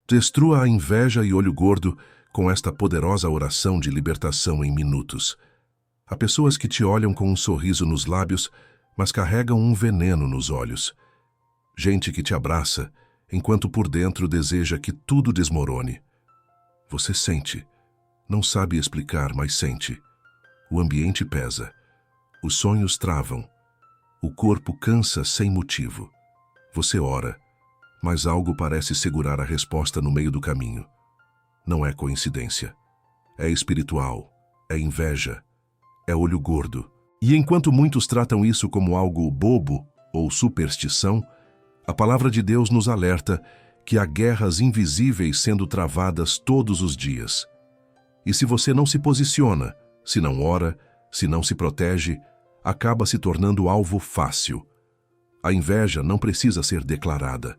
Destrua a inveja e olho gordo com esta poderosa oração de libertação em minutos. Há pessoas que te olham com um sorriso nos lábios, mas carregam um veneno nos olhos. Gente que te abraça, enquanto por dentro deseja que tudo desmorone. Você sente. Não sabe explicar, mas sente. O ambiente pesa. Os sonhos travam. O corpo cansa sem motivo. Você ora, mas algo parece segurar a resposta no meio do caminho. Não é coincidência. É espiritual. É inveja. É olho gordo. E enquanto muitos tratam isso como algo bobo ou superstição, a palavra de Deus nos alerta que há guerras invisíveis sendo travadas todos os dias. E se você não se posiciona, se não ora, se não se protege, acaba se tornando alvo fácil. A inveja não precisa ser declarada.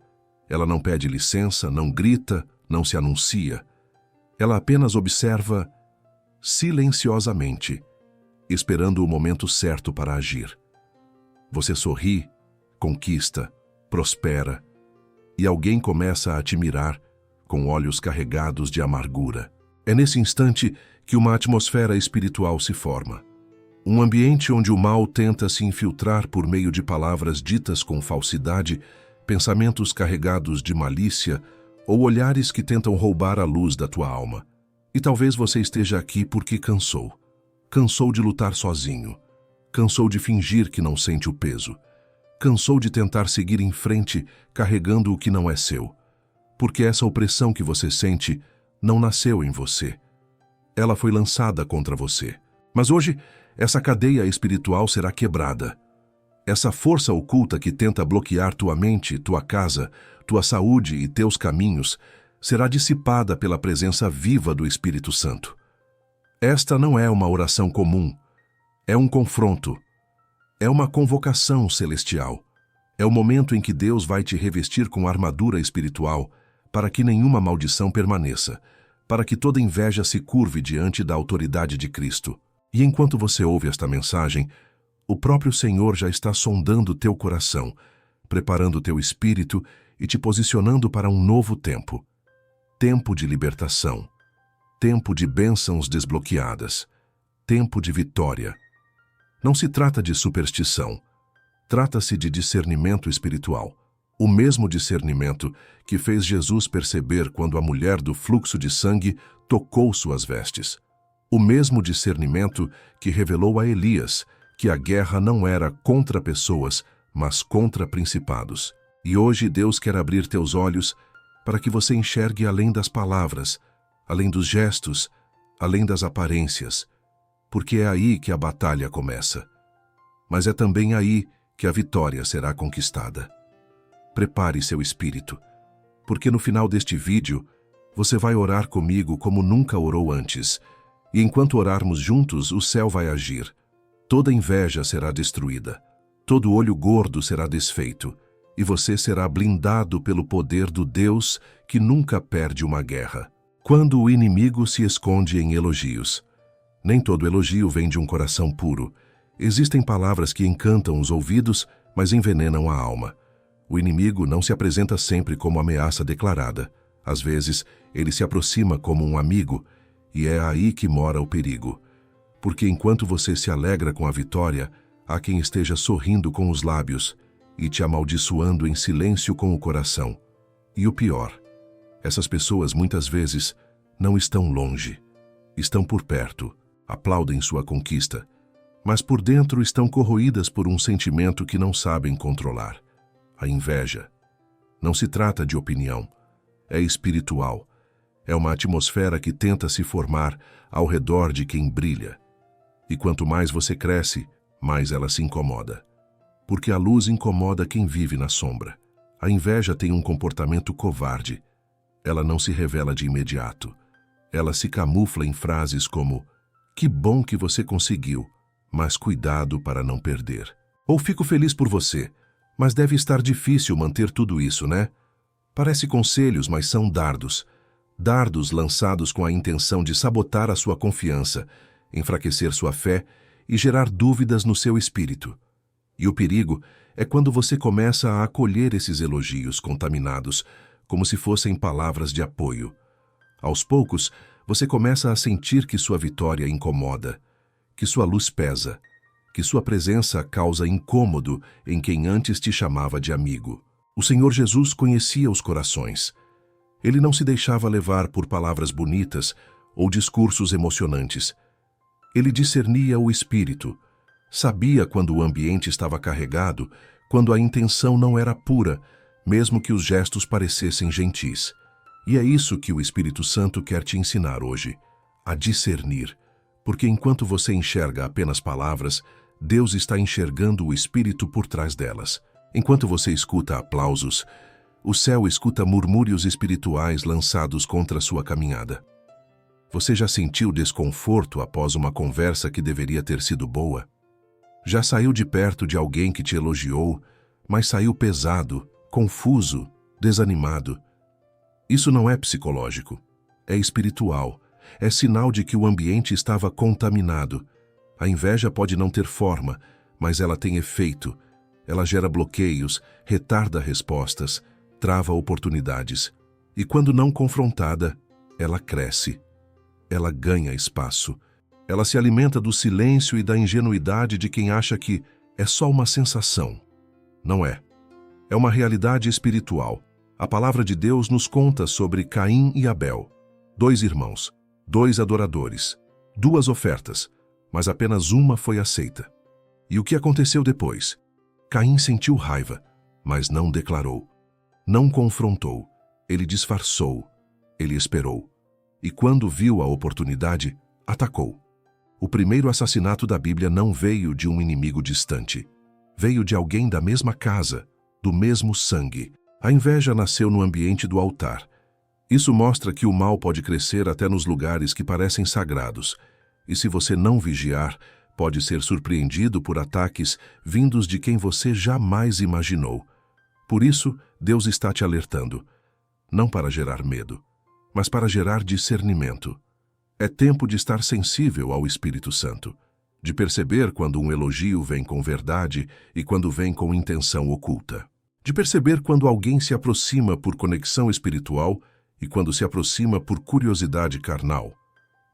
Ela não pede licença, não grita, não se anuncia. Ela apenas observa silenciosamente, esperando o momento certo para agir. Você sorri, conquista, prospera, e alguém começa a te mirar com olhos carregados de amargura. É nesse instante que uma atmosfera espiritual se forma. Um ambiente onde o mal tenta se infiltrar por meio de palavras ditas com falsidade, pensamentos carregados de malícia ou olhares que tentam roubar a luz da tua alma. E talvez você esteja aqui porque cansou. Cansou de lutar sozinho. Cansou de fingir que não sente o peso. Cansou de tentar seguir em frente carregando o que não é seu. Porque essa opressão que você sente não nasceu em você. Ela foi lançada contra você. Mas hoje, essa cadeia espiritual será quebrada. Essa força oculta que tenta bloquear tua mente, tua casa, tua saúde e teus caminhos será dissipada pela presença viva do Espírito Santo. Esta não é uma oração comum. É um confronto. É uma convocação celestial. É o momento em que Deus vai te revestir com armadura espiritual para que nenhuma maldição permaneça, para que toda inveja se curve diante da autoridade de Cristo. E enquanto você ouve esta mensagem, o próprio Senhor já está sondando teu coração, preparando teu espírito e te posicionando para um novo tempo. Tempo de libertação. Tempo de bênçãos desbloqueadas. Tempo de vitória. Não se trata de superstição. Trata-se de discernimento espiritual. O mesmo discernimento que fez Jesus perceber quando a mulher do fluxo de sangue tocou suas vestes. O mesmo discernimento que revelou a Elias que a guerra não era contra pessoas, mas contra principados. E hoje Deus quer abrir teus olhos para que você enxergue além das palavras, além dos gestos, além das aparências, porque é aí que a batalha começa. Mas é também aí que a vitória será conquistada. Prepare seu espírito, porque no final deste vídeo você vai orar comigo como nunca orou antes, e enquanto orarmos juntos, o céu vai agir. Toda inveja será destruída, todo olho gordo será desfeito, e você será blindado pelo poder do Deus que nunca perde uma guerra. Quando o inimigo se esconde em elogios. Nem todo elogio vem de um coração puro. Existem palavras que encantam os ouvidos, mas envenenam a alma. O inimigo não se apresenta sempre como ameaça declarada. Às vezes, ele se aproxima como um amigo, e é aí que mora o perigo. Porque enquanto você se alegra com a vitória, há quem esteja sorrindo com os lábios e te amaldiçoando em silêncio com o coração. E o pior, essas pessoas muitas vezes não estão longe. Estão por perto, aplaudem sua conquista, mas por dentro estão corroídas por um sentimento que não sabem controlar. A inveja. Não se trata de opinião. É espiritual. É uma atmosfera que tenta se formar ao redor de quem brilha. E quanto mais você cresce, mais ela se incomoda. Porque a luz incomoda quem vive na sombra. A inveja tem um comportamento covarde. Ela não se revela de imediato. Ela se camufla em frases como: "Que bom que você conseguiu, mas cuidado para não perder." Ou "Fico feliz por você, mas deve estar difícil manter tudo isso, né?" Parece conselhos, mas são dardos. Dardos lançados com a intenção de sabotar a sua confiança, enfraquecer sua fé e gerar dúvidas no seu espírito. E o perigo é quando você começa a acolher esses elogios contaminados, como se fossem palavras de apoio. Aos poucos, você começa a sentir que sua vitória incomoda, que sua luz pesa, que sua presença causa incômodo em quem antes te chamava de amigo. O Senhor Jesus conhecia os corações. Ele não se deixava levar por palavras bonitas ou discursos emocionantes. Ele discernia o espírito, sabia quando o ambiente estava carregado, quando a intenção não era pura, mesmo que os gestos parecessem gentis. E é isso que o Espírito Santo quer te ensinar hoje, a discernir, porque enquanto você enxerga apenas palavras, Deus está enxergando o Espírito por trás delas. Enquanto você escuta aplausos, o céu escuta murmúrios espirituais lançados contra a sua caminhada. Você já sentiu desconforto após uma conversa que deveria ter sido boa? Já saiu de perto de alguém que te elogiou, mas saiu pesado, confuso, desanimado? Isso não é psicológico, é espiritual, é sinal de que o ambiente estava contaminado. A inveja pode não ter forma, mas ela tem efeito. Ela gera bloqueios, retarda respostas, trava oportunidades. E quando não confrontada, ela cresce. Ela ganha espaço. Ela se alimenta do silêncio e da ingenuidade de quem acha que é só uma sensação. Não é. É uma realidade espiritual. A palavra de Deus nos conta sobre Caim e Abel, 2 irmãos, 2 adoradores, 2 ofertas, mas apenas uma foi aceita. E o que aconteceu depois? Caim sentiu raiva, mas não declarou. Não confrontou. Ele disfarçou. Ele esperou. E quando viu a oportunidade, atacou. O primeiro assassinato da Bíblia não veio de um inimigo distante. Veio de alguém da mesma casa, do mesmo sangue. A inveja nasceu no ambiente do altar. Isso mostra que o mal pode crescer até nos lugares que parecem sagrados. E se você não vigiar, pode ser surpreendido por ataques vindos de quem você jamais imaginou. Por isso, Deus está te alertando. Não para gerar medo, mas para gerar discernimento. É tempo de estar sensível ao Espírito Santo, de perceber quando um elogio vem com verdade e quando vem com intenção oculta. De perceber quando alguém se aproxima por conexão espiritual e quando se aproxima por curiosidade carnal.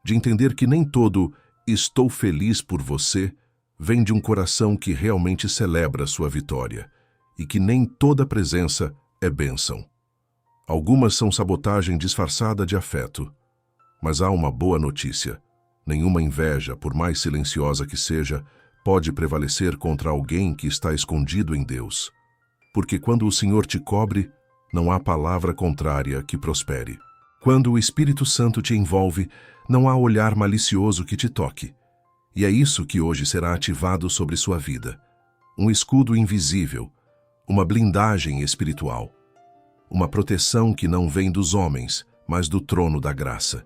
De entender que nem todo "estou feliz por você" vem de um coração que realmente celebra sua vitória e que nem toda presença é bênção. Algumas são sabotagem disfarçada de afeto. Mas há uma boa notícia. Nenhuma inveja, por mais silenciosa que seja, pode prevalecer contra alguém que está escondido em Deus. Porque quando o Senhor te cobre, não há palavra contrária que prospere. Quando o Espírito Santo te envolve, não há olhar malicioso que te toque. E é isso que hoje será ativado sobre sua vida. Um escudo invisível, uma blindagem espiritual. Uma proteção que não vem dos homens, mas do trono da graça.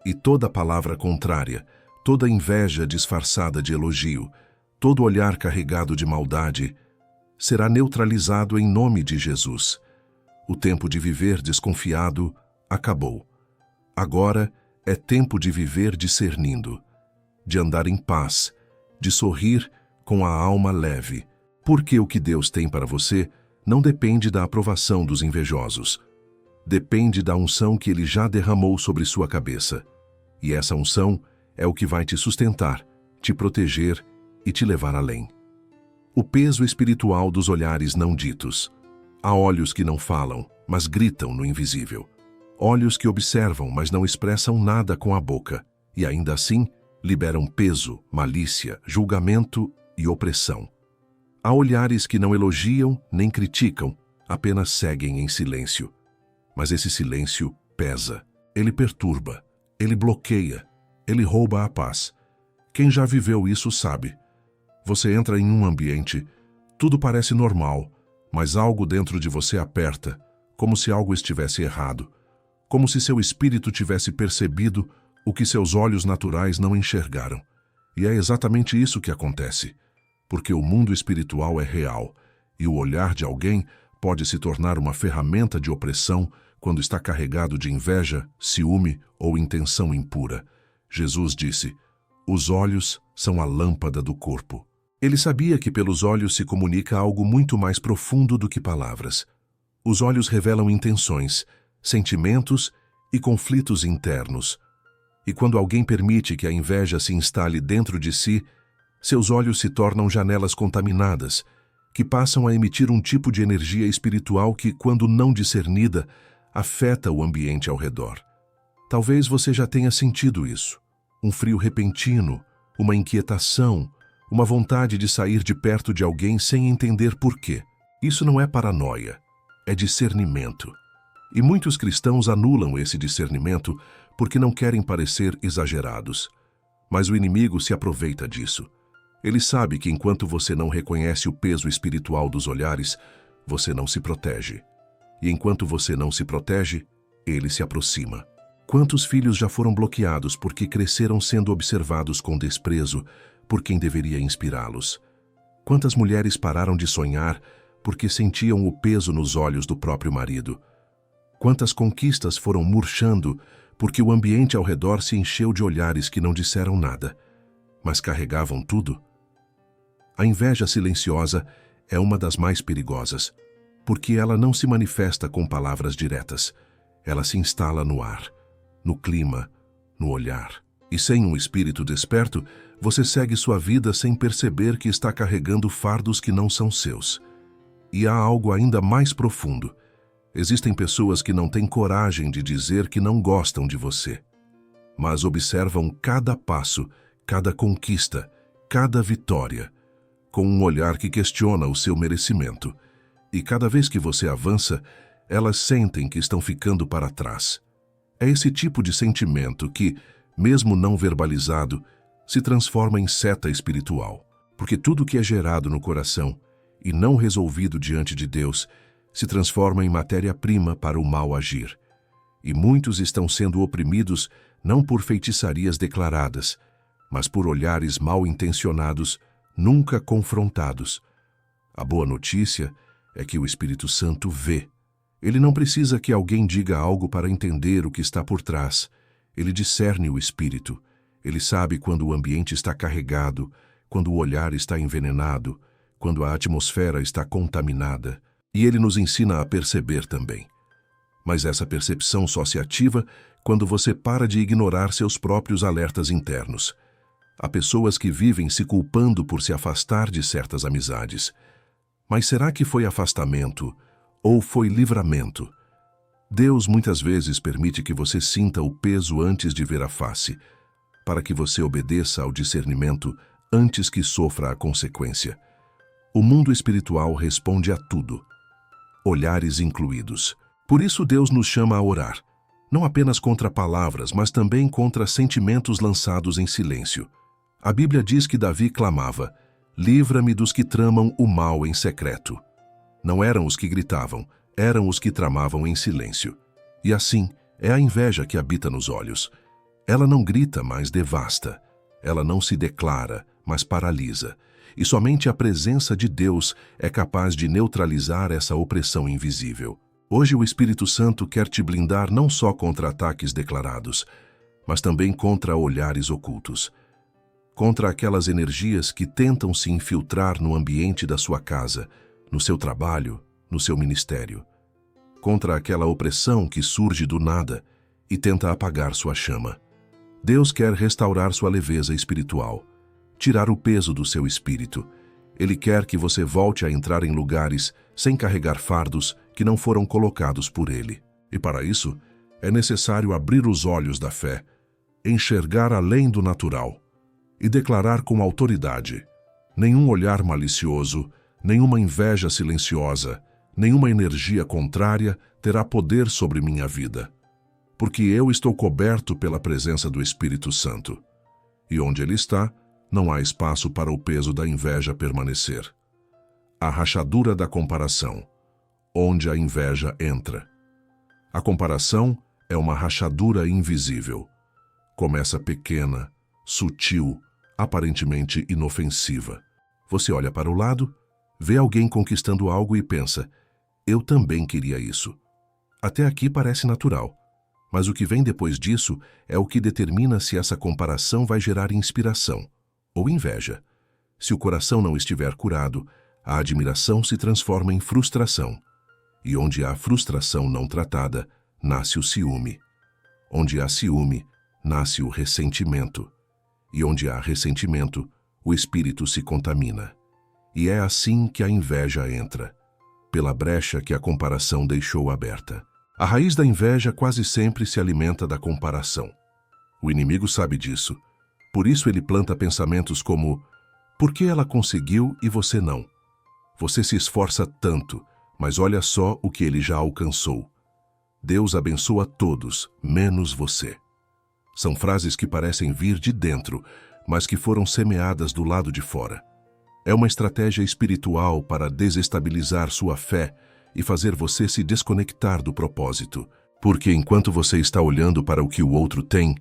E toda palavra contrária, toda inveja disfarçada de elogio, todo olhar carregado de maldade, será neutralizado em nome de Jesus. O tempo de viver desconfiado acabou. Agora é tempo de viver discernindo, de andar em paz, de sorrir com a alma leve, porque o que Deus tem para você não depende da aprovação dos invejosos. Depende da unção que Ele já derramou sobre sua cabeça. E essa unção é o que vai te sustentar, te proteger e te levar além. O peso espiritual dos olhares não ditos. Há olhos que não falam, mas gritam no invisível. Olhos que observam, mas não expressam nada com a boca. E ainda assim, liberam peso, malícia, julgamento e opressão. Há olhares que não elogiam nem criticam, apenas seguem em silêncio. Mas esse silêncio pesa, ele perturba, ele bloqueia, ele rouba a paz. Quem já viveu isso sabe. Você entra em um ambiente, tudo parece normal, mas algo dentro de você aperta, como se algo estivesse errado, como se seu espírito tivesse percebido o que seus olhos naturais não enxergaram. E é exatamente isso que acontece, porque o mundo espiritual é real, e o olhar de alguém pode se tornar uma ferramenta de opressão quando está carregado de inveja, ciúme ou intenção impura. Jesus disse: "Os olhos são a lâmpada do corpo." Ele sabia que pelos olhos se comunica algo muito mais profundo do que palavras. Os olhos revelam intenções, sentimentos e conflitos internos. E quando alguém permite que a inveja se instale dentro de si, seus olhos se tornam janelas contaminadas, que passam a emitir um tipo de energia espiritual que, quando não discernida, afeta o ambiente ao redor. Talvez você já tenha sentido isso. Um frio repentino, uma inquietação, uma vontade de sair de perto de alguém sem entender por quê. Isso não é paranoia, é discernimento. E muitos cristãos anulam esse discernimento porque não querem parecer exagerados. Mas o inimigo se aproveita disso. Ele sabe que enquanto você não reconhece o peso espiritual dos olhares, você não se protege. E enquanto você não se protege, ele se aproxima. Quantos filhos já foram bloqueados porque cresceram sendo observados com desprezo por quem deveria inspirá-los? Quantas mulheres pararam de sonhar porque sentiam o peso nos olhos do próprio marido? Quantas conquistas foram murchando porque o ambiente ao redor se encheu de olhares que não disseram nada, mas carregavam tudo? A inveja silenciosa é uma das mais perigosas, porque ela não se manifesta com palavras diretas. Ela se instala no ar, no clima, no olhar. E sem um espírito desperto, você segue sua vida sem perceber que está carregando fardos que não são seus. E há algo ainda mais profundo. Existem pessoas que não têm coragem de dizer que não gostam de você, mas observam cada passo, cada conquista, cada vitória, com um olhar que questiona o seu merecimento. E cada vez que você avança, elas sentem que estão ficando para trás. É esse tipo de sentimento que, mesmo não verbalizado, se transforma em seta espiritual. Porque tudo que é gerado no coração e não resolvido diante de Deus se transforma em matéria-prima para o mal agir. E muitos estão sendo oprimidos não por feitiçarias declaradas, mas por olhares mal intencionados, nunca confrontados. A boa notícia é que o Espírito Santo vê. Ele não precisa que alguém diga algo para entender o que está por trás. Ele discerne o espírito. Ele sabe quando o ambiente está carregado, quando o olhar está envenenado, quando a atmosfera está contaminada. E ele nos ensina a perceber também. Mas essa percepção só se ativa quando você para de ignorar seus próprios alertas internos. Há pessoas que vivem se culpando por se afastar de certas amizades. Mas será que foi afastamento ou foi livramento? Deus muitas vezes permite que você sinta o peso antes de ver a face, para que você obedeça ao discernimento antes que sofra a consequência. O mundo espiritual responde a tudo, olhares incluídos. Por isso Deus nos chama a orar, não apenas contra palavras, mas também contra sentimentos lançados em silêncio. A Bíblia diz que Davi clamava: livra-me dos que tramam o mal em secreto. Não eram os que gritavam, eram os que tramavam em silêncio. E assim, é a inveja que habita nos olhos. Ela não grita, mas devasta. Ela não se declara, mas paralisa. E somente a presença de Deus é capaz de neutralizar essa opressão invisível. Hoje o Espírito Santo quer te blindar não só contra ataques declarados, mas também contra olhares ocultos. Contra aquelas energias que tentam se infiltrar no ambiente da sua casa, no seu trabalho, no seu ministério. Contra aquela opressão que surge do nada e tenta apagar sua chama. Deus quer restaurar sua leveza espiritual, tirar o peso do seu espírito. Ele quer que você volte a entrar em lugares sem carregar fardos que não foram colocados por Ele. E para isso, é necessário abrir os olhos da fé, enxergar além do natural e declarar com autoridade: nenhum olhar malicioso, nenhuma inveja silenciosa, nenhuma energia contrária terá poder sobre minha vida, porque eu estou coberto pela presença do Espírito Santo. E onde Ele está, não há espaço para o peso da inveja permanecer. A rachadura da comparação, onde a inveja entra. A comparação é uma rachadura invisível. Começa pequena, sutil, aparentemente inofensiva. Você olha para o lado, vê alguém conquistando algo e pensa: eu também queria isso. Até aqui parece natural, mas o que vem depois disso é o que determina se essa comparação vai gerar inspiração ou inveja. Se o coração não estiver curado, a admiração se transforma em frustração. E onde há frustração não tratada, nasce o ciúme. Onde há ciúme, nasce o ressentimento. E onde há ressentimento, o espírito se contamina. E é assim que a inveja entra, pela brecha que a comparação deixou aberta. A raiz da inveja quase sempre se alimenta da comparação. O inimigo sabe disso. Por isso ele planta pensamentos como: por que ela conseguiu e você não? Você se esforça tanto, mas olha só o que ele já alcançou. Deus abençoa todos, menos você. São frases que parecem vir de dentro, mas que foram semeadas do lado de fora. É uma estratégia espiritual para desestabilizar sua fé e fazer você se desconectar do propósito. Porque enquanto você está olhando para o que o outro tem,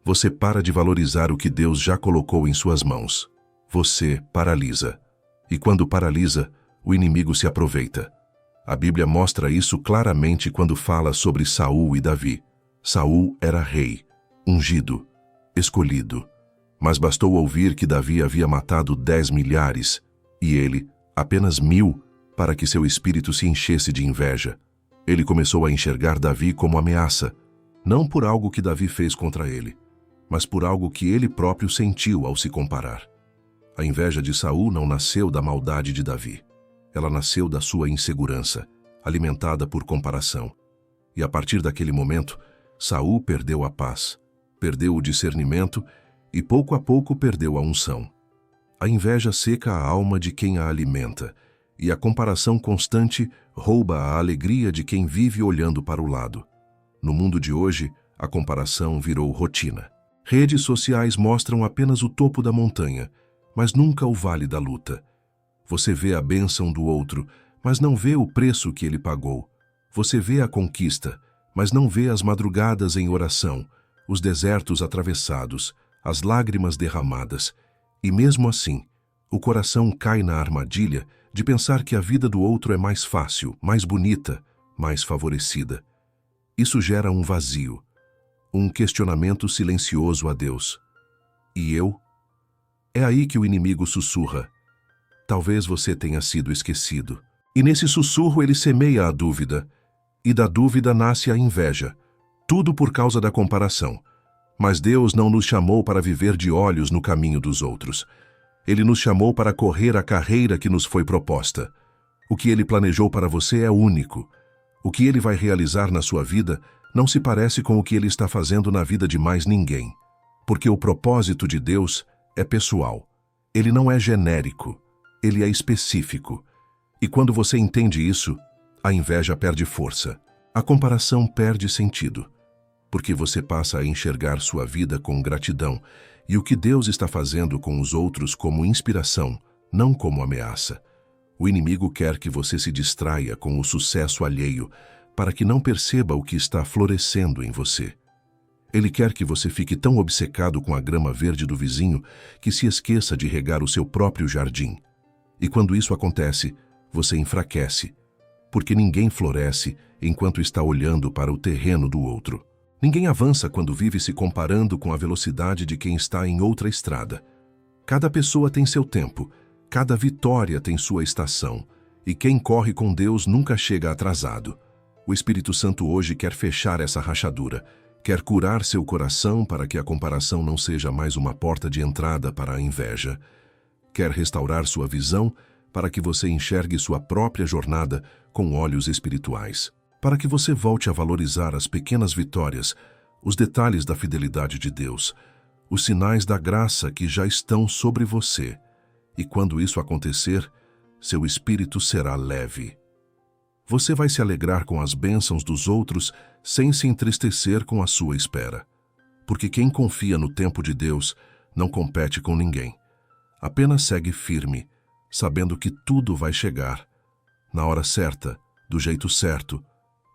você para de valorizar o que Deus já colocou em suas mãos. Você paralisa. E quando paralisa, o inimigo se aproveita. A Bíblia mostra isso claramente quando fala sobre Saul e Davi. Saul era rei, ungido, escolhido. Mas bastou ouvir que Davi havia matado 10 milhares, e ele, apenas 1000, para que seu espírito se enchesse de inveja. Ele começou a enxergar Davi como ameaça, não por algo que Davi fez contra ele, mas por algo que ele próprio sentiu ao se comparar. A inveja de Saul não nasceu da maldade de Davi. Ela nasceu da sua insegurança, alimentada por comparação. E a partir daquele momento, Saul perdeu a paz, perdeu o discernimento e pouco a pouco perdeu a unção. A inveja seca a alma de quem a alimenta, e a comparação constante rouba a alegria de quem vive olhando para o lado. No mundo de hoje, a comparação virou rotina. Redes sociais mostram apenas o topo da montanha, mas nunca o vale da luta. Você vê a bênção do outro, mas não vê o preço que ele pagou. Você vê a conquista, mas não vê as madrugadas em oração, os desertos atravessados, as lágrimas derramadas. E mesmo assim, o coração cai na armadilha de pensar que a vida do outro é mais fácil, mais bonita, mais favorecida. Isso gera um vazio, um questionamento silencioso a Deus. E eu? É aí que o inimigo sussurra: talvez você tenha sido esquecido. E nesse sussurro ele semeia a dúvida, e da dúvida nasce a inveja, tudo por causa da comparação. Mas Deus não nos chamou para viver de olhos no caminho dos outros. Ele nos chamou para correr a carreira que nos foi proposta. O que Ele planejou para você é único. O que Ele vai realizar na sua vida não se parece com o que Ele está fazendo na vida de mais ninguém. Porque o propósito de Deus é pessoal. Ele não é genérico. Ele é específico. E quando você entende isso, a inveja perde força. A comparação perde sentido. Porque você passa a enxergar sua vida com gratidão e o que Deus está fazendo com os outros como inspiração, não como ameaça. O inimigo quer que você se distraia com o sucesso alheio para que não perceba o que está florescendo em você. Ele quer que você fique tão obcecado com a grama verde do vizinho que se esqueça de regar o seu próprio jardim. E quando isso acontece, você enfraquece, porque ninguém floresce enquanto está olhando para o terreno do outro. Ninguém avança quando vive se comparando com a velocidade de quem está em outra estrada. Cada pessoa tem seu tempo, cada vitória tem sua estação, e quem corre com Deus nunca chega atrasado. O Espírito Santo hoje quer fechar essa rachadura, quer curar seu coração para que a comparação não seja mais uma porta de entrada para a inveja. Quer restaurar sua visão para que você enxergue sua própria jornada com olhos espirituais. Para que você volte a valorizar as pequenas vitórias, os detalhes da fidelidade de Deus, os sinais da graça que já estão sobre você. E quando isso acontecer, seu espírito será leve. Você vai se alegrar com as bênçãos dos outros sem se entristecer com a sua espera. Porque quem confia no tempo de Deus não compete com ninguém. Apenas segue firme, sabendo que tudo vai chegar, na hora certa, do jeito certo,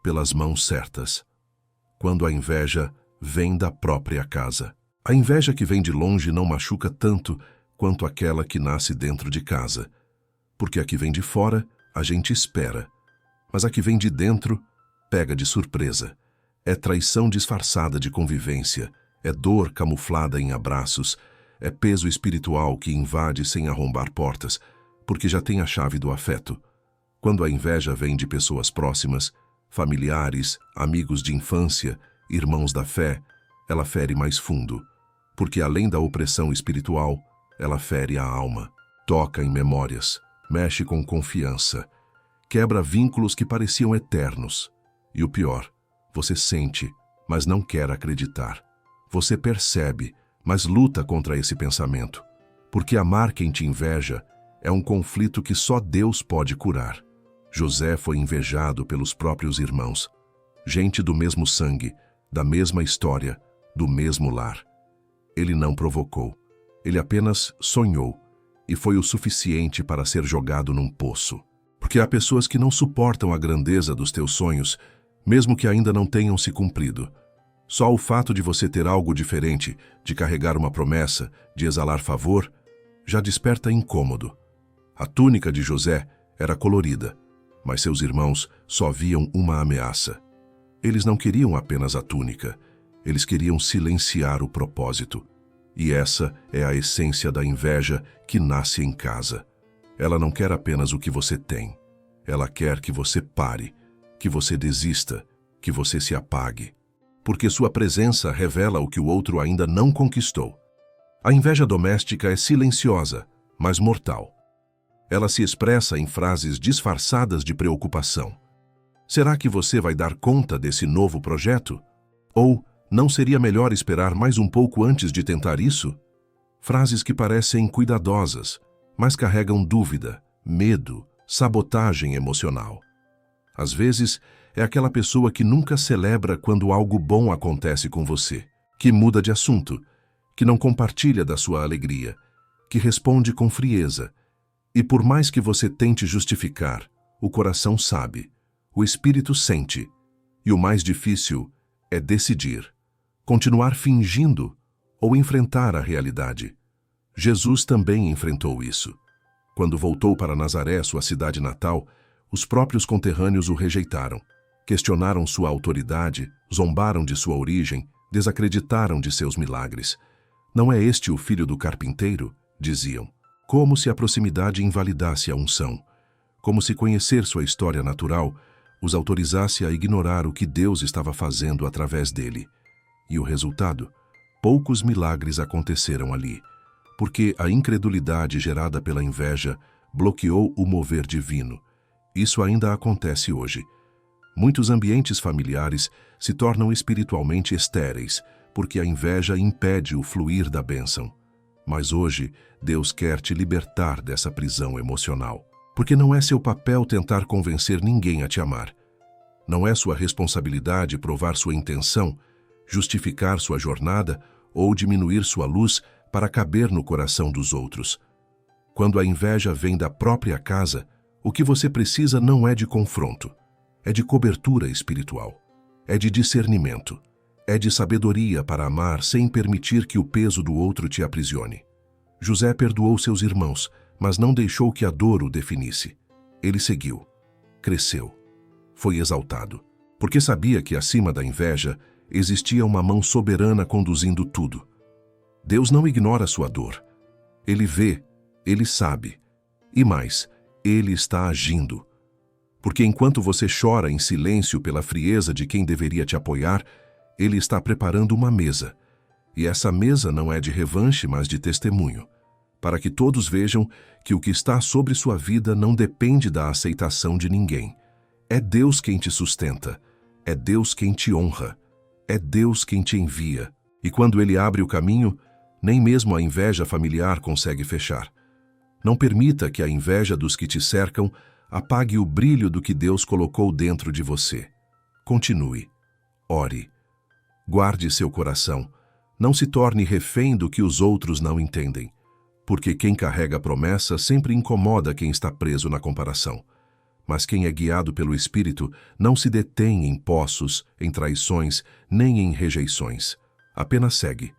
pelas mãos certas. Quando a inveja vem da própria casa. A inveja que vem de longe não machuca tanto quanto aquela que nasce dentro de casa. Porque a que vem de fora, a gente espera. Mas a que vem de dentro, pega de surpresa. É traição disfarçada de convivência, é dor camuflada em abraços, é peso espiritual que invade sem arrombar portas, porque já tem a chave do afeto. Quando a inveja vem de pessoas próximas, familiares, amigos de infância, irmãos da fé, ela fere mais fundo, porque além da opressão espiritual, ela fere a alma, toca em memórias, mexe com confiança, quebra vínculos que pareciam eternos. E o pior, você sente, mas não quer acreditar. Você percebe, mas luta contra esse pensamento, porque amar quem te inveja é um conflito que só Deus pode curar. José foi invejado pelos próprios irmãos, gente do mesmo sangue, da mesma história, do mesmo lar. Ele não provocou, ele apenas sonhou, e foi o suficiente para ser jogado num poço. Porque há pessoas que não suportam a grandeza dos teus sonhos, mesmo que ainda não tenham se cumprido. Só o fato de você ter algo diferente, de carregar uma promessa, de exalar favor, já desperta incômodo. A túnica de José era colorida, mas seus irmãos só viam uma ameaça. Eles não queriam apenas a túnica, eles queriam silenciar o propósito. E essa é a essência da inveja que nasce em casa. Ela não quer apenas o que você tem. Ela quer que você pare, que você desista, que você se apague. Porque sua presença revela o que o outro ainda não conquistou. A inveja doméstica é silenciosa, mas mortal. Ela se expressa em frases disfarçadas de preocupação. Será que você vai dar conta desse novo projeto? Ou não seria melhor esperar mais um pouco antes de tentar isso? Frases que parecem cuidadosas, mas carregam dúvida, medo, sabotagem emocional. Às vezes, é aquela pessoa que nunca celebra quando algo bom acontece com você, que muda de assunto, que não compartilha da sua alegria, que responde com frieza. E por mais que você tente justificar, o coração sabe, o espírito sente, e o mais difícil é decidir, continuar fingindo ou enfrentar a realidade. Jesus também enfrentou isso. Quando voltou para Nazaré, sua cidade natal, os próprios conterrâneos o rejeitaram, questionaram sua autoridade, zombaram de sua origem, desacreditaram de seus milagres. Não é este o filho do carpinteiro? Diziam. Como se a proximidade invalidasse a unção, como se conhecer sua história natural os autorizasse a ignorar o que Deus estava fazendo através dele. E o resultado? Poucos milagres aconteceram ali, porque a incredulidade gerada pela inveja bloqueou o mover divino. Isso ainda acontece hoje. Muitos ambientes familiares se tornam espiritualmente estéreis, porque a inveja impede o fluir da bênção. Mas hoje, Deus quer te libertar dessa prisão emocional, porque não é seu papel tentar convencer ninguém a te amar. Não é sua responsabilidade provar sua intenção, justificar sua jornada ou diminuir sua luz para caber no coração dos outros. Quando a inveja vem da própria casa, o que você precisa não é de confronto, é de cobertura espiritual, é de discernimento, é de sabedoria para amar sem permitir que o peso do outro te aprisione. José perdoou seus irmãos, mas não deixou que a dor o definisse. Ele seguiu, cresceu, foi exaltado, porque sabia que acima da inveja existia uma mão soberana conduzindo tudo. Deus não ignora sua dor. Ele vê, ele sabe, e mais, ele está agindo. Porque enquanto você chora em silêncio pela frieza de quem deveria te apoiar, ele está preparando uma mesa. E essa mesa não é de revanche, mas de testemunho, para que todos vejam que o que está sobre sua vida não depende da aceitação de ninguém. É Deus quem te sustenta, é Deus quem te honra, é Deus quem te envia. E quando Ele abre o caminho, nem mesmo a inveja familiar consegue fechar. Não permita que a inveja dos que te cercam apague o brilho do que Deus colocou dentro de você. Continue, ore, guarde seu coração, não se torne refém do que os outros não entendem, porque quem carrega a promessa sempre incomoda quem está preso na comparação. Mas quem é guiado pelo Espírito não se detém em poços, em traições, nem em rejeições. Apenas segue,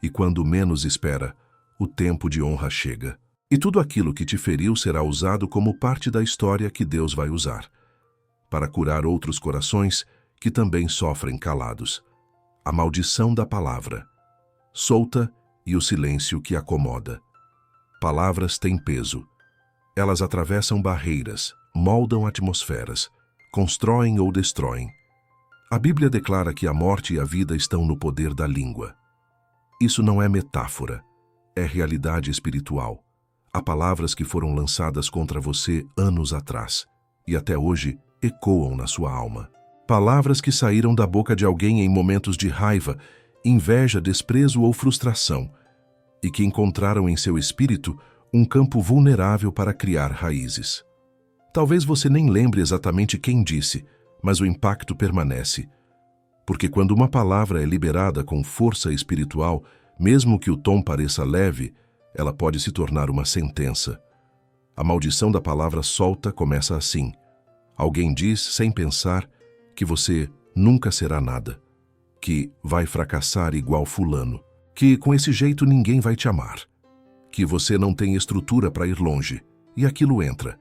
e quando menos espera, o tempo de honra chega. E tudo aquilo que te feriu será usado como parte da história que Deus vai usar, para curar outros corações que também sofrem calados. A maldição da palavra, solta e o silêncio que acomoda. Palavras têm peso. Elas atravessam barreiras, moldam atmosferas, constroem ou destroem. A Bíblia declara que a morte e a vida estão no poder da língua. Isso não é metáfora, é realidade espiritual. Há palavras que foram lançadas contra você anos atrás e até hoje ecoam na sua alma. Palavras que saíram da boca de alguém em momentos de raiva, inveja, desprezo ou frustração e que encontraram em seu espírito um campo vulnerável para criar raízes. Talvez você nem lembre exatamente quem disse, mas o impacto permanece. Porque quando uma palavra é liberada com força espiritual, mesmo que o tom pareça leve, ela pode se tornar uma sentença. A maldição da palavra solta começa assim. Alguém diz, sem pensar, que você nunca será nada, que vai fracassar igual fulano, que com esse jeito ninguém vai te amar, que você não tem estrutura para ir longe, e aquilo entra.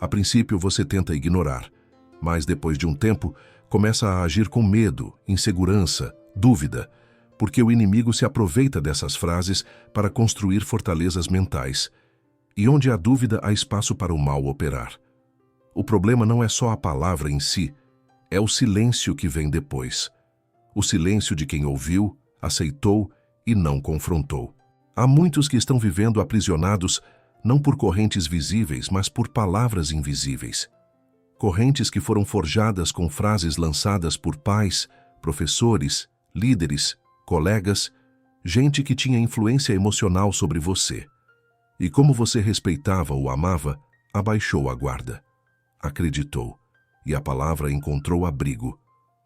A princípio você tenta ignorar, mas depois de um tempo começa a agir com medo, insegurança, dúvida, porque o inimigo se aproveita dessas frases para construir fortalezas mentais. E onde há dúvida, há espaço para o mal operar. O problema não é só a palavra em si, é o silêncio que vem depois. O silêncio de quem ouviu, aceitou e não confrontou. Há muitos que estão vivendo aprisionados não por correntes visíveis, mas por palavras invisíveis. Correntes que foram forjadas com frases lançadas por pais, professores, líderes, colegas, gente que tinha influência emocional sobre você. E como você respeitava ou amava, abaixou a guarda. Acreditou, e a palavra encontrou abrigo.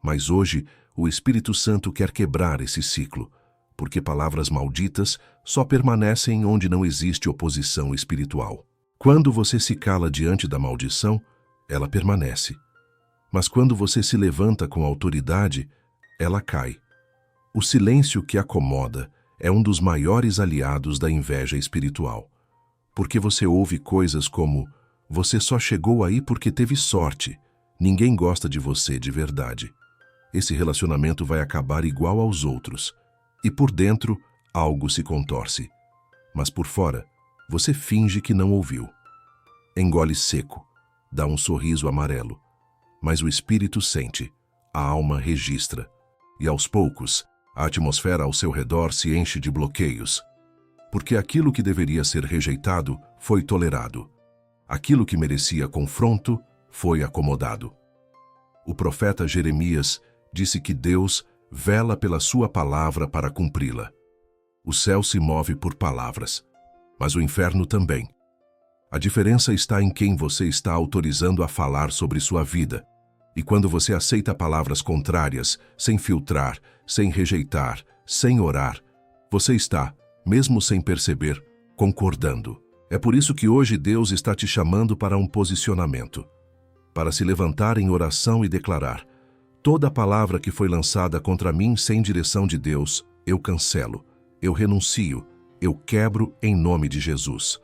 Mas hoje, o Espírito Santo quer quebrar esse ciclo, porque palavras malditas só permanecem onde não existe oposição espiritual. Quando você se cala diante da maldição, ela permanece. Mas quando você se levanta com autoridade, ela cai. O silêncio que acomoda é um dos maiores aliados da inveja espiritual. Porque você ouve coisas como: você só chegou aí porque teve sorte, ninguém gosta de você de verdade. Esse relacionamento vai acabar igual aos outros. E por dentro, algo se contorce. Mas por fora, você finge que não ouviu. Engole seco, dá um sorriso amarelo. Mas o espírito sente, a alma registra. E aos poucos, a atmosfera ao seu redor se enche de bloqueios. Porque aquilo que deveria ser rejeitado foi tolerado. Aquilo que merecia confronto foi acomodado. O profeta Jeremias disse que Deus vela pela sua palavra para cumpri-la. O céu se move por palavras, mas o inferno também. A diferença está em quem você está autorizando a falar sobre sua vida. E quando você aceita palavras contrárias, sem filtrar, sem rejeitar, sem orar, você está, mesmo sem perceber, concordando. É por isso que hoje Deus está te chamando para um posicionamento, para se levantar em oração e declarar: toda palavra que foi lançada contra mim sem direção de Deus, eu cancelo, eu renuncio, eu quebro em nome de Jesus.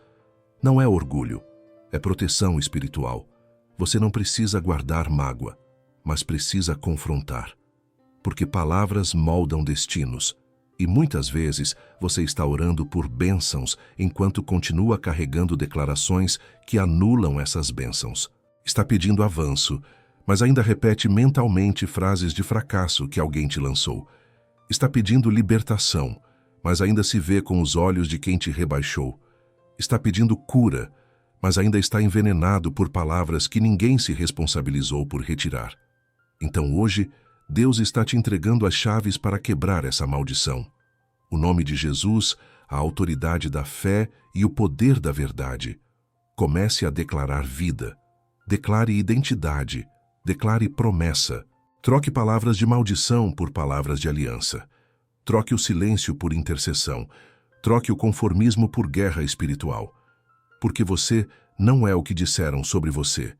Não é orgulho, é proteção espiritual. Você não precisa guardar mágoa, mas precisa confrontar. Porque palavras moldam destinos. E muitas vezes você está orando por bênçãos enquanto continua carregando declarações que anulam essas bênçãos. Está pedindo avanço, mas ainda repete mentalmente frases de fracasso que alguém te lançou. Está pedindo libertação, mas ainda se vê com os olhos de quem te rebaixou. Está pedindo cura, mas ainda está envenenado por palavras que ninguém se responsabilizou por retirar. Então hoje, Deus está te entregando as chaves para quebrar essa maldição. O nome de Jesus, a autoridade da fé e o poder da verdade. Comece a declarar vida. Declare identidade. Declare promessa. Troque palavras de maldição por palavras de aliança. Troque o silêncio por intercessão. Troque o conformismo por guerra espiritual. Porque você não é o que disseram sobre você.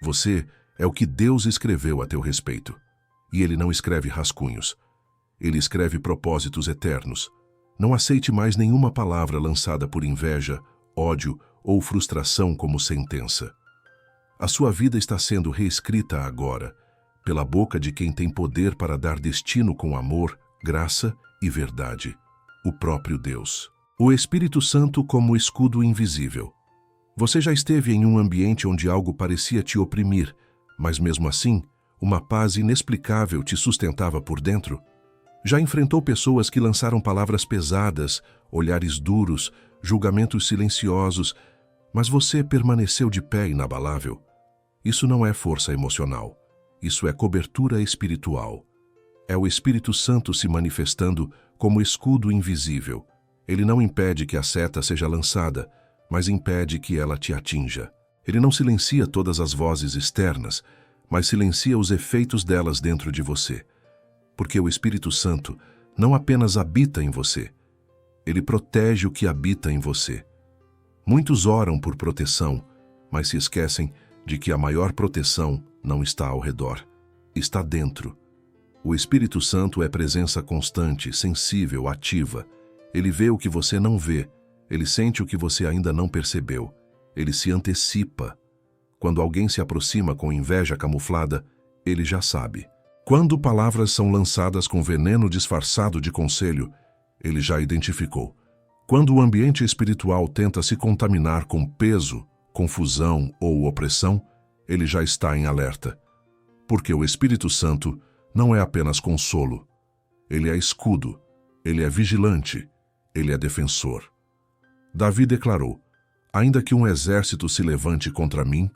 Você é o que Deus escreveu a teu respeito. E Ele não escreve rascunhos. Ele escreve propósitos eternos. Não aceite mais nenhuma palavra lançada por inveja, ódio ou frustração como sentença. A sua vida está sendo reescrita agora, pela boca de quem tem poder para dar destino com amor, graça e verdade, o próprio Deus. O Espírito Santo como escudo invisível. Você já esteve em um ambiente onde algo parecia te oprimir, mas mesmo assim, uma paz inexplicável te sustentava por dentro? Já enfrentou pessoas que lançaram palavras pesadas, olhares duros, julgamentos silenciosos, mas você permaneceu de pé inabalável? Isso não é força emocional. Isso é cobertura espiritual. É o Espírito Santo se manifestando como escudo invisível. Ele não impede que a seta seja lançada, mas impede que ela te atinja. Ele não silencia todas as vozes externas, mas silencia os efeitos delas dentro de você. Porque o Espírito Santo não apenas habita em você, ele protege o que habita em você. Muitos oram por proteção, mas se esquecem de que a maior proteção não está ao redor, está dentro. O Espírito Santo é presença constante, sensível, ativa. Ele vê o que você não vê, ele sente o que você ainda não percebeu, ele se antecipa. Quando alguém se aproxima com inveja camuflada, ele já sabe. Quando palavras são lançadas com veneno disfarçado de conselho, ele já identificou. Quando o ambiente espiritual tenta se contaminar com peso, confusão ou opressão, ele já está em alerta. Porque o Espírito Santo não é apenas consolo. Ele é escudo, ele é vigilante, ele é defensor. Davi declarou: ainda que um exército se levante contra mim,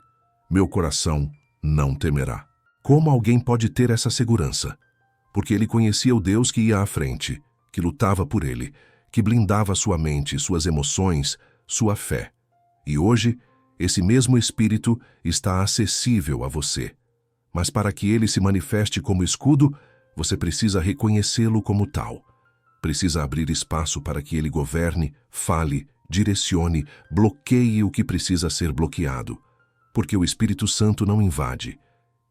meu coração não temerá. Como alguém pode ter essa segurança? Porque ele conhecia o Deus que ia à frente, que lutava por ele, que blindava sua mente, suas emoções, sua fé. E hoje, esse mesmo Espírito está acessível a você. Mas para que ele se manifeste como escudo, você precisa reconhecê-lo como tal. Precisa abrir espaço para que ele governe, fale, direcione, bloqueie o que precisa ser bloqueado. Porque o Espírito Santo não invade.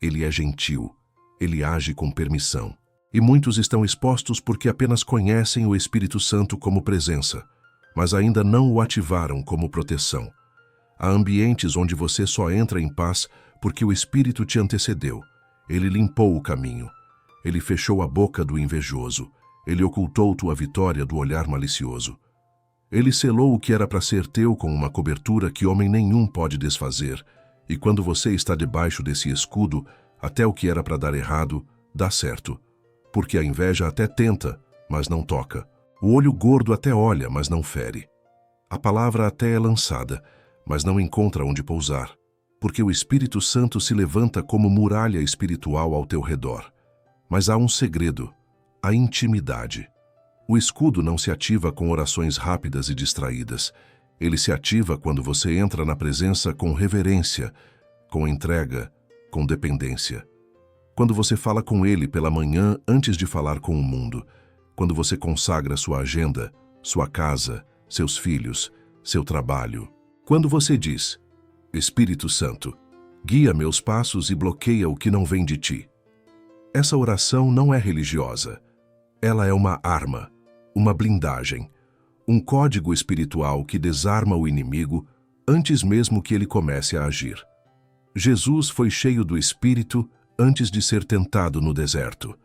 Ele é gentil, ele age com permissão. E muitos estão expostos porque apenas conhecem o Espírito Santo como presença, mas ainda não o ativaram como proteção. Há ambientes onde você só entra em paz porque o Espírito te antecedeu. Ele limpou o caminho. Ele fechou a boca do invejoso. Ele ocultou tua vitória do olhar malicioso. Ele selou o que era para ser teu com uma cobertura que homem nenhum pode desfazer. E quando você está debaixo desse escudo, até o que era para dar errado, dá certo. Porque a inveja até tenta, mas não toca. O olho gordo até olha, mas não fere. A palavra até é lançada, mas não encontra onde pousar. Porque o Espírito Santo se levanta como muralha espiritual ao teu redor. Mas há um segredo: a intimidade. O escudo não se ativa com orações rápidas e distraídas. Ele se ativa quando você entra na presença com reverência, com entrega, com dependência. Quando você fala com ele pela manhã antes de falar com o mundo. Quando você consagra sua agenda, sua casa, seus filhos, seu trabalho. Quando você diz: Espírito Santo, guia meus passos e bloqueia o que não vem de ti. Essa oração não é religiosa. Ela é uma arma, uma blindagem, um código espiritual que desarma o inimigo antes mesmo que ele comece a agir. Jesus foi cheio do Espírito antes de ser tentado no deserto.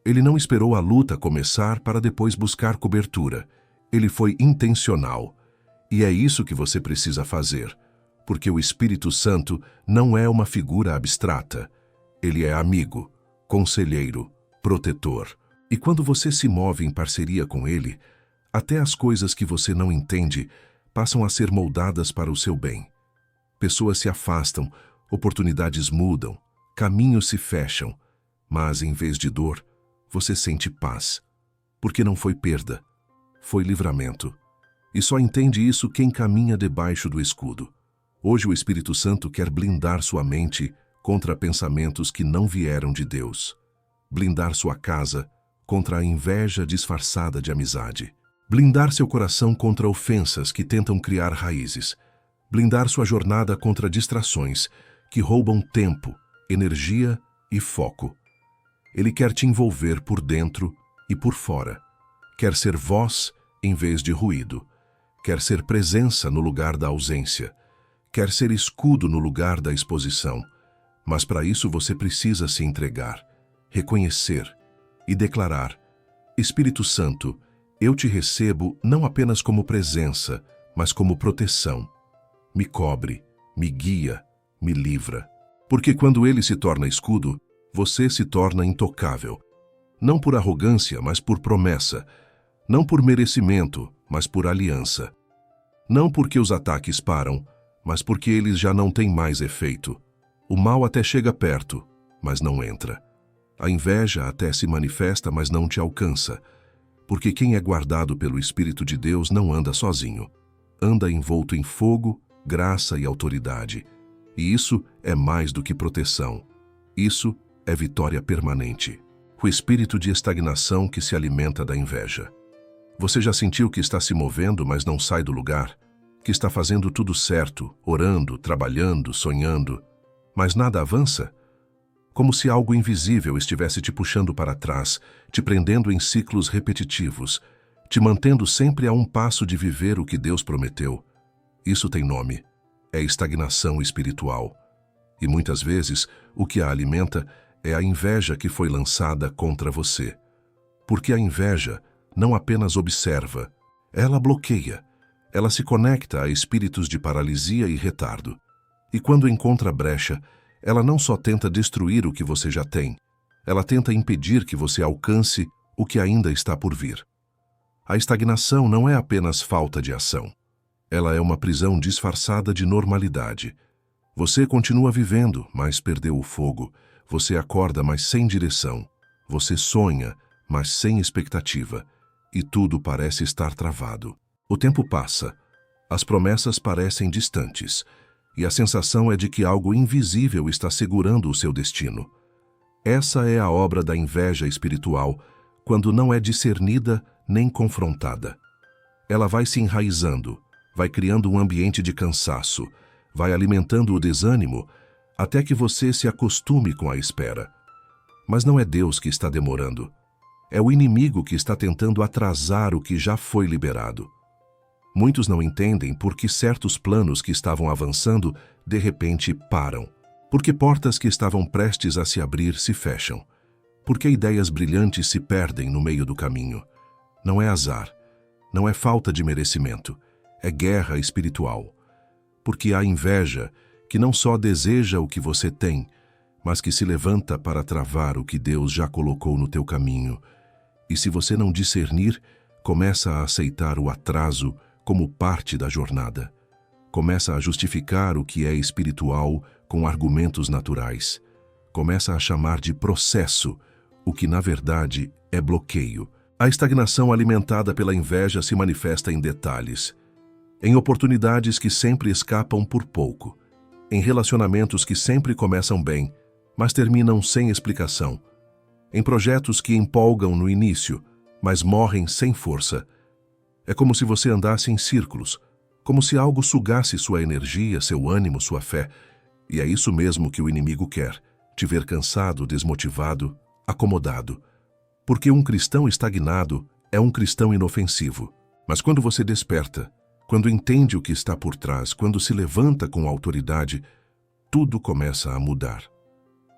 Ele não esperou a luta começar para depois buscar cobertura. Ele foi intencional. E é isso que você precisa fazer, porque o Espírito Santo não é uma figura abstrata. Ele é amigo, conselheiro, protetor. E quando você se move em parceria com ele, até as coisas que você não entende passam a ser moldadas para o seu bem. Pessoas se afastam, oportunidades mudam, caminhos se fecham, mas em vez de dor, você sente paz. Porque não foi perda, foi livramento. E só entende isso quem caminha debaixo do escudo. Hoje o Espírito Santo quer blindar sua mente contra pensamentos que não vieram de Deus. Blindar sua casa contra a inveja disfarçada de amizade. Blindar seu coração contra ofensas que tentam criar raízes. Blindar sua jornada contra distrações que roubam tempo, energia e foco. Ele quer te envolver por dentro e por fora. Quer ser voz em vez de ruído. Quer ser presença no lugar da ausência. Quer ser escudo no lugar da exposição. Mas para isso você precisa se entregar, reconhecer e declarar: Espírito Santo, eu te recebo não apenas como presença, mas como proteção. me cobre, me guia, me livra. Porque quando ele se torna escudo, você se torna intocável. Não por arrogância, mas por promessa. Não por merecimento, mas por aliança. Não porque os ataques param, mas porque eles já não têm mais efeito. O mal até chega perto, mas não entra. A inveja até se manifesta, mas não te alcança. Porque quem é guardado pelo Espírito de Deus não anda sozinho. Anda envolto em fogo, graça e autoridade. E isso é mais do que proteção. Isso é vitória permanente. O espírito de estagnação que se alimenta da inveja. Você já sentiu que está se movendo, mas não sai do lugar? Que está fazendo tudo certo, orando, trabalhando, sonhando, mas nada avança? Como se algo invisível estivesse te puxando para trás, te prendendo em ciclos repetitivos, te mantendo sempre a um passo de viver o que Deus prometeu. Isso tem nome. É estagnação espiritual. E muitas vezes, o que a alimenta é a inveja que foi lançada contra você. Porque a inveja não apenas observa, ela bloqueia. Ela se conecta a espíritos de paralisia e retardo. E quando encontra brecha, ela não só tenta destruir o que você já tem, ela tenta impedir que você alcance o que ainda está por vir. A estagnação não é apenas falta de ação. Ela é uma prisão disfarçada de normalidade. Você continua vivendo, mas perdeu o fogo. Você acorda, mas sem direção. Você sonha, mas sem expectativa. E tudo parece estar travado. O tempo passa. As promessas parecem distantes. E a sensação é de que algo invisível está segurando o seu destino. Essa é a obra da inveja espiritual, quando não é discernida nem confrontada. Ela vai se enraizando, vai criando um ambiente de cansaço, vai alimentando o desânimo, até que você se acostume com a espera. Mas não é Deus que está demorando. É o inimigo que está tentando atrasar o que já foi liberado. Muitos não entendem por que certos planos que estavam avançando, de repente, param. Porque portas que estavam prestes a se abrir se fecham. Porque ideias brilhantes se perdem no meio do caminho. Não é azar. Não é falta de merecimento. É guerra espiritual. Porque há inveja que não só deseja o que você tem, mas que se levanta para travar o que Deus já colocou no teu caminho. E se você não discernir, começa a aceitar o atraso como parte da jornada. Começa a justificar o que é espiritual com argumentos naturais. Começa a chamar de processo o que na verdade é bloqueio. A estagnação alimentada pela inveja se manifesta em detalhes, em oportunidades que sempre escapam por pouco, em relacionamentos que sempre começam bem, mas terminam sem explicação, em projetos que empolgam no início, mas morrem sem força. É como se você andasse em círculos, como se algo sugasse sua energia, seu ânimo, sua fé. E é isso mesmo que o inimigo quer, te ver cansado, desmotivado, acomodado. Porque um cristão estagnado é um cristão inofensivo. Mas quando você desperta, quando entende o que está por trás, quando se levanta com autoridade, tudo começa a mudar.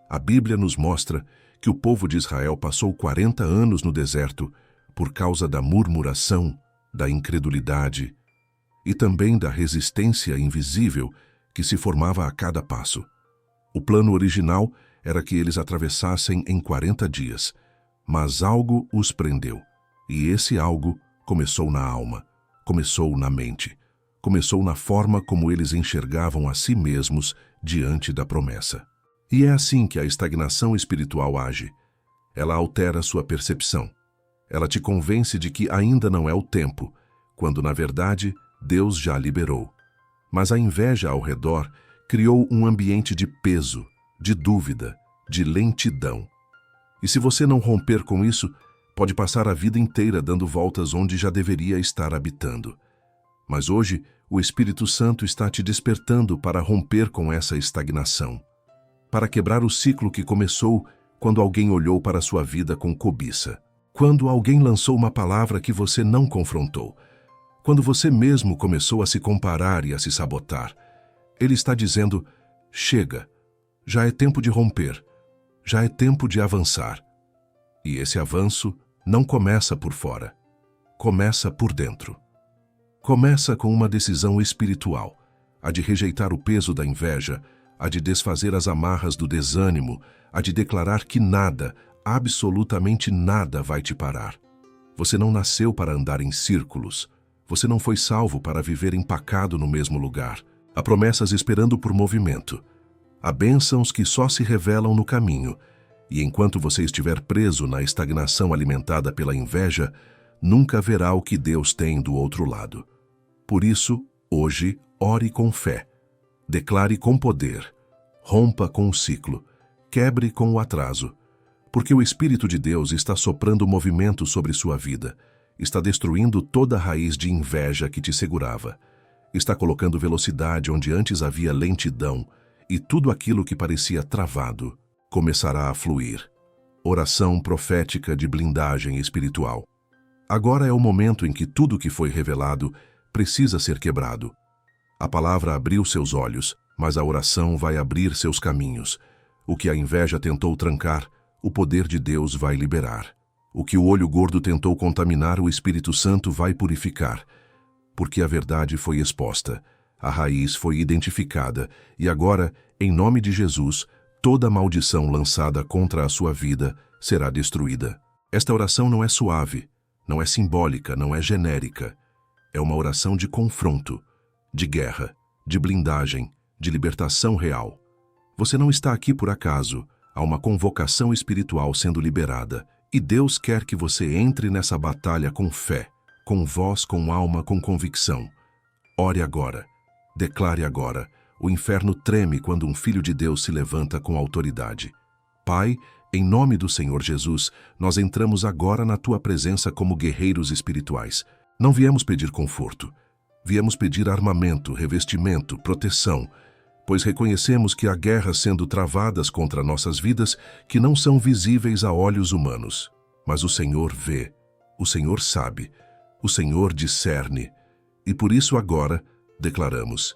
A Bíblia nos mostra que o povo de Israel passou 40 anos no deserto por causa da murmuração, da incredulidade e também da resistência invisível que se formava a cada passo. O plano original era que eles atravessassem em 40 dias, mas algo os prendeu. E esse algo começou na alma, começou na mente, começou na forma como eles enxergavam a si mesmos diante da promessa. E é assim que a estagnação espiritual age. Ela altera sua percepção. Ela te convence de que ainda não é o tempo, quando, na verdade, Deus já liberou. Mas a inveja ao redor criou um ambiente de peso, de dúvida, de lentidão. E se você não romper com isso, pode passar a vida inteira dando voltas onde já deveria estar habitando. Mas hoje, o Espírito Santo está te despertando para romper com essa estagnação, para quebrar o ciclo que começou quando alguém olhou para sua vida com cobiça, quando alguém lançou uma palavra que você não confrontou, quando você mesmo começou a se comparar e a se sabotar. Ele está dizendo: chega, já é tempo de romper, já é tempo de avançar. E esse avanço não começa por fora, começa por dentro. Começa com uma decisão espiritual, a de rejeitar o peso da inveja, a de desfazer as amarras do desânimo, a de declarar que nada, absolutamente nada vai te parar. Você não nasceu para andar em círculos. Você não foi salvo para viver empacado no mesmo lugar. Há promessas esperando por movimento. Há bênçãos que só se revelam no caminho. E enquanto você estiver preso na estagnação alimentada pela inveja, nunca verá o que Deus tem do outro lado. Por isso, hoje, ore com fé. Declare com poder. Rompa com o ciclo. Quebre com o atraso. Porque o Espírito de Deus está soprando movimento sobre sua vida. Está destruindo toda a raiz de inveja que te segurava. Está colocando velocidade onde antes havia lentidão, e tudo aquilo que parecia travado começará a fluir. Oração profética de blindagem espiritual. Agora é o momento em que tudo que foi revelado precisa ser quebrado. A palavra abriu seus olhos, mas a oração vai abrir seus caminhos. O que a inveja tentou trancar, o poder de Deus vai liberar. O que o olho gordo tentou contaminar, o Espírito Santo vai purificar. Porque a verdade foi exposta, a raiz foi identificada, e agora, em nome de Jesus, toda maldição lançada contra a sua vida será destruída. Esta oração não é suave, não é simbólica, não é genérica. É uma oração de confronto, de guerra, de blindagem, de libertação real. Você não está aqui por acaso. Há uma convocação espiritual sendo liberada, e Deus quer que você entre nessa batalha com fé, com voz, com alma, com convicção. Ore agora. Declare agora. O inferno treme quando um filho de Deus se levanta com autoridade. Pai, em nome do Senhor Jesus, nós entramos agora na Tua presença como guerreiros espirituais. Não viemos pedir conforto. Viemos pedir armamento, revestimento, proteção, pois reconhecemos que há guerras sendo travadas contra nossas vidas que não são visíveis a olhos humanos. Mas o Senhor vê, o Senhor sabe, o Senhor discerne. E por isso agora declaramos: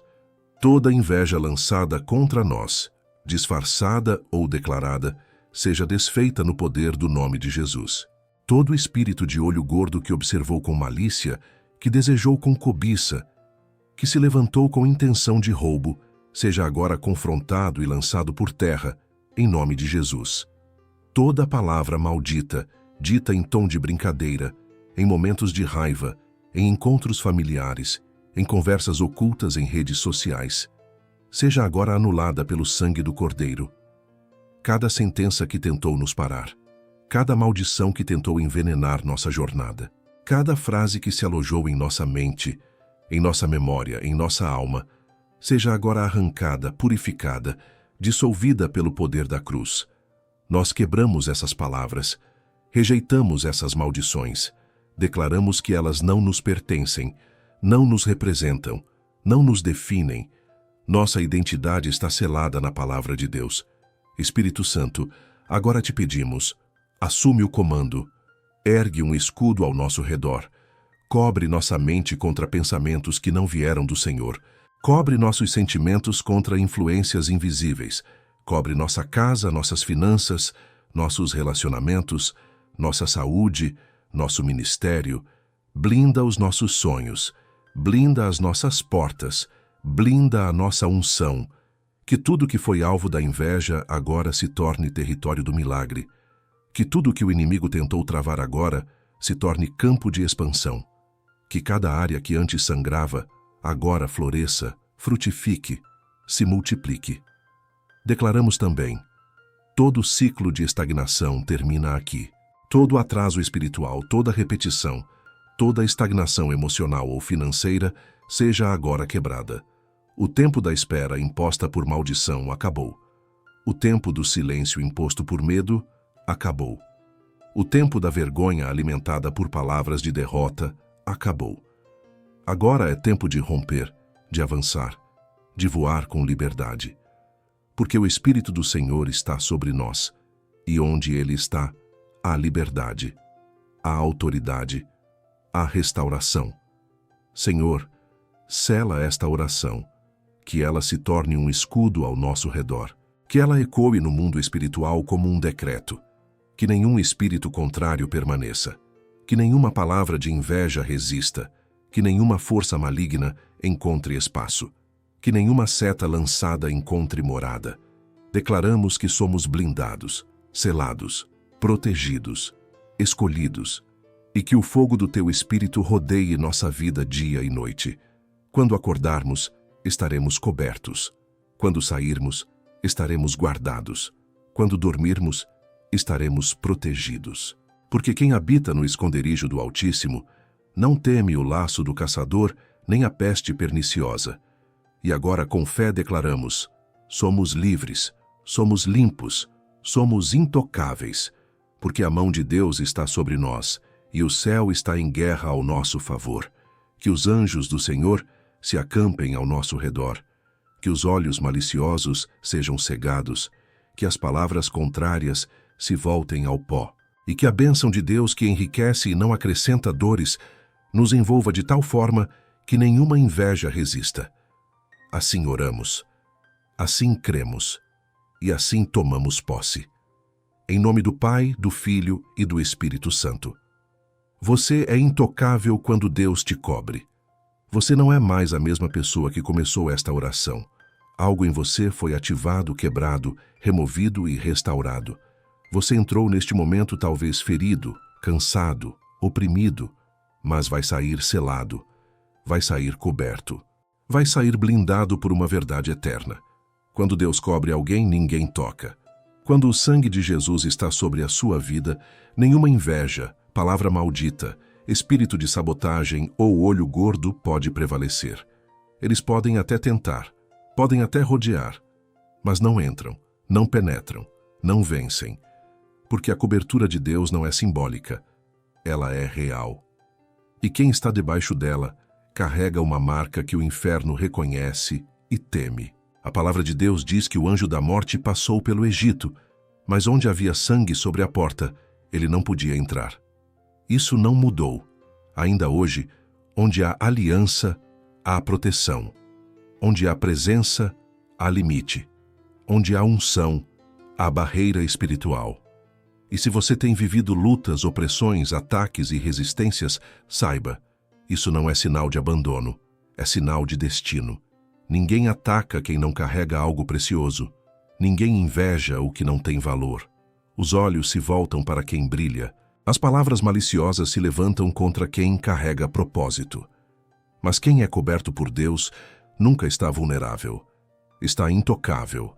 toda inveja lançada contra nós, disfarçada ou declarada, seja desfeita no poder do nome de Jesus. Todo espírito de olho gordo que observou com malícia, que desejou com cobiça, que se levantou com intenção de roubo, seja agora confrontado e lançado por terra, em nome de Jesus. Toda palavra maldita, dita em tom de brincadeira, em momentos de raiva, em encontros familiares, em conversas ocultas em redes sociais, seja agora anulada pelo sangue do Cordeiro. Cada sentença que tentou nos parar, cada maldição que tentou envenenar nossa jornada, cada frase que se alojou em nossa mente, em nossa memória, em nossa alma, seja agora arrancada, purificada, dissolvida pelo poder da cruz. Nós quebramos essas palavras, rejeitamos essas maldições, declaramos que elas não nos pertencem, não nos representam, não nos definem. Nossa identidade está selada na palavra de Deus. Espírito Santo, agora te pedimos, assume o comando, ergue um escudo ao nosso redor, cobre nossa mente contra pensamentos que não vieram do Senhor, cobre nossos sentimentos contra influências invisíveis, cobre nossa casa, nossas finanças, nossos relacionamentos, nossa saúde, nosso ministério, blinda os nossos sonhos, blinda as nossas portas, blinda a nossa unção, que tudo que foi alvo da inveja agora se torne território do milagre, que tudo que o inimigo tentou travar agora se torne campo de expansão, que cada área que antes sangrava agora floresça, frutifique, se multiplique. Declaramos também: todo ciclo de estagnação termina aqui. Todo atraso espiritual, toda repetição, toda estagnação emocional ou financeira seja agora quebrada. O tempo da espera imposta por maldição acabou. O tempo do silêncio imposto por medo acabou. O tempo da vergonha alimentada por palavras de derrota acabou. Agora é tempo de romper, de avançar, de voar com liberdade. Porque o Espírito do Senhor está sobre nós, e onde Ele está, há liberdade, há autoridade, há restauração. Senhor, sela esta oração, que ela se torne um escudo ao nosso redor, que ela ecoe no mundo espiritual como um decreto, que nenhum espírito contrário permaneça, que nenhuma palavra de inveja resista, que nenhuma força maligna encontre espaço, que nenhuma seta lançada encontre morada. Declaramos que somos blindados, selados, protegidos, escolhidos, e que o fogo do Teu Espírito rodeie nossa vida dia e noite. Quando acordarmos, estaremos cobertos. Quando sairmos, estaremos guardados. Quando dormirmos, estaremos protegidos. Porque quem habita no esconderijo do Altíssimo não teme o laço do caçador, nem a peste perniciosa. E agora com fé declaramos: somos livres, somos limpos, somos intocáveis, porque a mão de Deus está sobre nós, e o céu está em guerra ao nosso favor. Que os anjos do Senhor se acampem ao nosso redor, que os olhos maliciosos sejam cegados, que as palavras contrárias se voltem ao pó, e que a bênção de Deus, que enriquece e não acrescenta dores, nos envolva de tal forma que nenhuma inveja resista. Assim oramos, assim cremos, e assim tomamos posse. Em nome do Pai, do Filho e do Espírito Santo. Você é intocável quando Deus te cobre. Você não é mais a mesma pessoa que começou esta oração. Algo em você foi ativado, quebrado, removido e restaurado. Você entrou neste momento talvez ferido, cansado, oprimido, mas vai sair selado, vai sair coberto, vai sair blindado por uma verdade eterna. Quando Deus cobre alguém, ninguém toca. Quando o sangue de Jesus está sobre a sua vida, nenhuma inveja, palavra maldita, espírito de sabotagem ou olho gordo pode prevalecer. Eles podem até tentar, podem até rodear, mas não entram, não penetram, não vencem, porque a cobertura de Deus não é simbólica, ela é real. E quem está debaixo dela carrega uma marca que o inferno reconhece e teme. A palavra de Deus diz que o anjo da morte passou pelo Egito, mas onde havia sangue sobre a porta, ele não podia entrar. Isso não mudou. Ainda hoje, onde há aliança, há proteção. Onde há presença, há limite. Onde há unção, há barreira espiritual. E se você tem vivido lutas, opressões, ataques e resistências, saiba, isso não é sinal de abandono, é sinal de destino. Ninguém ataca quem não carrega algo precioso. Ninguém inveja o que não tem valor. Os olhos se voltam para quem brilha. As palavras maliciosas se levantam contra quem carrega propósito. Mas quem é coberto por Deus nunca está vulnerável. Está intocável.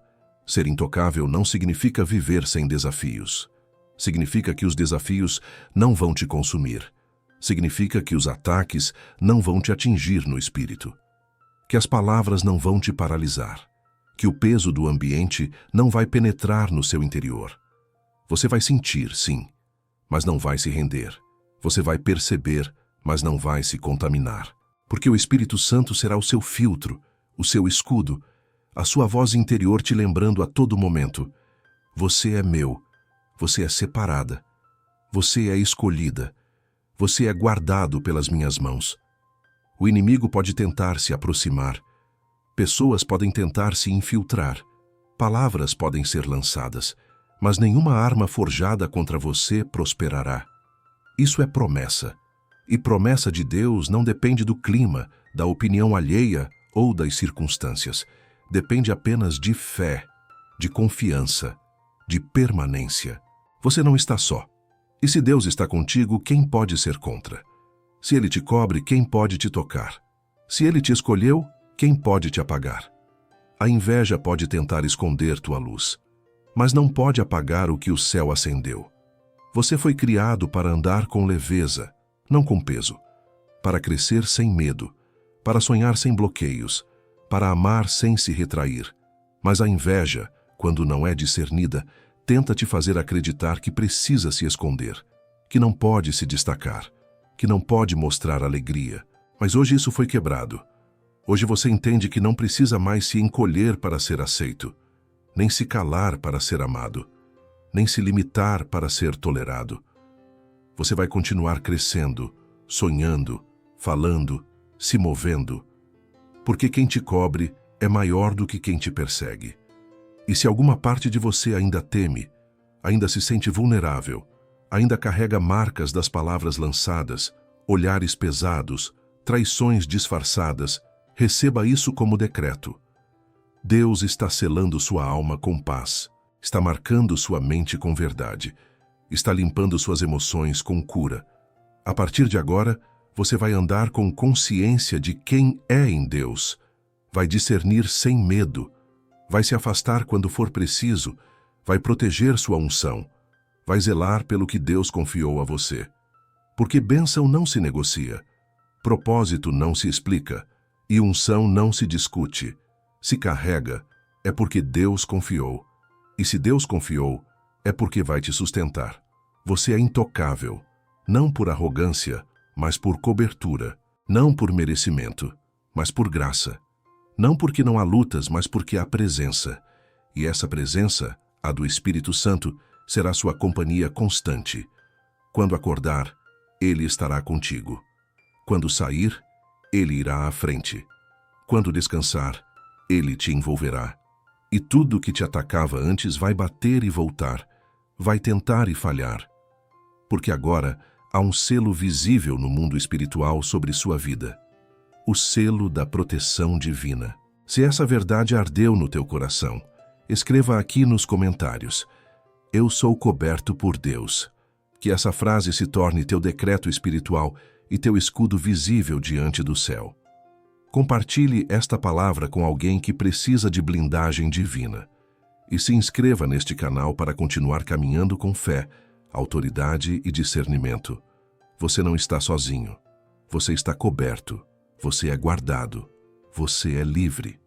Ser intocável não significa viver sem desafios. Significa que os desafios não vão te consumir. Significa que os ataques não vão te atingir no espírito. Que as palavras não vão te paralisar. Que o peso do ambiente não vai penetrar no seu interior. Você vai sentir, sim, mas não vai se render. Você vai perceber, mas não vai se contaminar. Porque o Espírito Santo será o seu filtro, o seu escudo, a sua voz interior te lembrando a todo momento: você é meu, você é separada, você é escolhida, você é guardado pelas minhas mãos. O inimigo pode tentar se aproximar, pessoas podem tentar se infiltrar, palavras podem ser lançadas, mas nenhuma arma forjada contra você prosperará. Isso é promessa. E promessa de Deus não depende do clima, da opinião alheia ou das circunstâncias. Depende apenas de fé, de confiança, de permanência. Você não está só. E se Deus está contigo, quem pode ser contra? Se Ele te cobre, quem pode te tocar? Se Ele te escolheu, quem pode te apagar? A inveja pode tentar esconder tua luz, mas não pode apagar o que o céu acendeu. Você foi criado para andar com leveza, não com peso, para crescer sem medo, para sonhar sem bloqueios, para amar sem se retrair. Mas a inveja, quando não é discernida, tenta te fazer acreditar que precisa se esconder, que não pode se destacar, que não pode mostrar alegria. Mas hoje isso foi quebrado. Hoje você entende que não precisa mais se encolher para ser aceito, nem se calar para ser amado, nem se limitar para ser tolerado. Você vai continuar crescendo, sonhando, falando, se movendo, porque quem te cobre é maior do que quem te persegue. E se alguma parte de você ainda teme, ainda se sente vulnerável, ainda carrega marcas das palavras lançadas, olhares pesados, traições disfarçadas, Receba isso como decreto. Deus está selando sua alma com paz, está marcando sua mente com verdade, está limpando suas emoções com cura. A partir de agora, você vai andar com consciência de quem é em Deus, vai discernir sem medo, vai se afastar quando for preciso, vai proteger sua unção, vai zelar pelo que Deus confiou a você. Porque bênção não se negocia, propósito não se explica, e unção não se discute. Se carrega, é porque Deus confiou. E se Deus confiou, é porque vai te sustentar. Você é intocável, não por arrogância, mas por cobertura. Não por merecimento, mas por graça. Não porque não há lutas, mas porque há presença. E essa presença, a do Espírito Santo, será sua companhia constante. Quando acordar, Ele estará contigo. Quando sair, Ele irá à frente. Quando descansar, Ele te envolverá. E tudo que te atacava antes vai bater e voltar, vai tentar e falhar. Porque agora há um selo visível no mundo espiritual sobre sua vida. O selo da proteção divina. Se essa verdade ardeu no teu coração, escreva aqui nos comentários: eu sou coberto por Deus. Que essa frase se torne teu decreto espiritual e teu escudo visível diante do céu. Compartilhe esta palavra com alguém que precisa de blindagem divina. E se inscreva neste canal para continuar caminhando com fé, autoridade e discernimento. Você não está sozinho. Você está coberto. Você é guardado. Você é livre.